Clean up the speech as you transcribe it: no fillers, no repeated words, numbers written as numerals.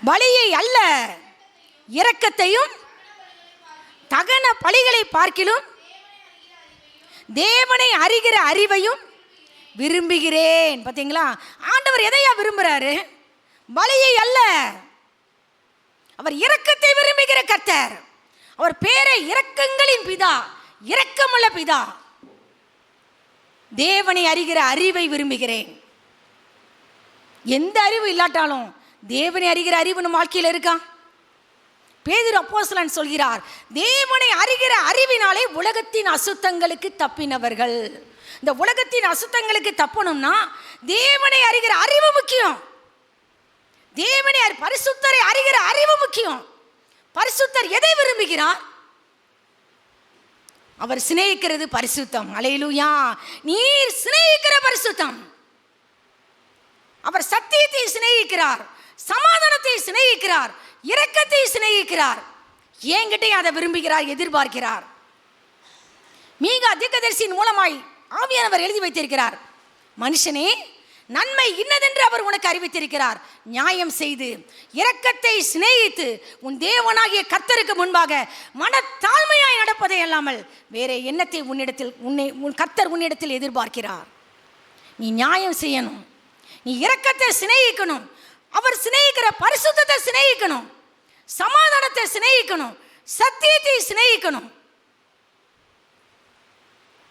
பலியை அல்ல, இரக்கத்தையும் தகன பலிகளை பார்க்கிலும் தேவனை அறிகிற அறிவையும் விரும்புகிறேன். பார்த்தீங்களா, ஆண்டவர் எதையா விரும்புகிறாரு? பலியை அல்ல, அவர் இரக்கத்தை விரும்புகிற கர்த்தர். அவர் பேரை இரக்கங்களின் பிதா, இரக்கமுள்ள பிதா. தேவனை அறிகிற அறிவை விரும்புகிறேன். எந்த அறிவு இல்லாட்டாலும் தேவனை அறிகிற அறிவு நம்ம வாழ்க்கையில் இருக்கா? பேதுரு அப்போஸ்தலன் சொல்கிறார், தேவனை அறிகிற அறிவினாலே உலகத்தின் அசுத்தங்களுக்கு தப்பினவர்கள். இந்த உலகத்தின் அசுத்தங்களுக்கு தப்பணும்னா தேவனை அறிகிற அறிவு முக்கியம். தேவனை பரிசுத்தரை அறிகிற அறிவு முக்கியம். பரிசுத்தர் எதை விரும்புகிறார்? அவர் சிநேகிக்கிறது பரிசுத்தம். அல்லேலூயா. நீர் சிநேகிக்கிற பரிசுத்தம். அவர் சத்தியத்தை சிநேகிக்கிறார், சமாதானத்தை சிநேகிக்கிறார், இரக்கத்தை சிநேகிக்கிறார். என்கிட்டயும் அதை விரும்புகிறார், எதிர்பார்க்கிறார். மீகா தீர்க்கதரிசியின் மூலமாய் ஆவியானவர் எழுதி வைத்திருக்கிறார், மனுஷனே நன்மை இன்னதென்று அவர் உனக்கு அறிவித்திருக்கிறார். நியாயம் செய்து இரக்கத்தை சிநேகித்து உன் தேவனாகிய கர்த்தருக்கு முன்பாக மனத்தாழ்மையாய் நடப்பதை அல்லாமல் வேற எண்ணத்தை உன் கர்த்தர் உன்னிடத்தில் எதிர்பார்க்கிறார். நீ நியாயம் செய்யணும், நீ இரக்கத்தை சிநேகிக்கணும், அவர் சிநேகிக்கிற பரிசுத்தத்தை சிநேகிக்கணும், சமாதானத்தை சிநேகிக்கணும், சத்தியத்தை சிநேகிக்கணும்.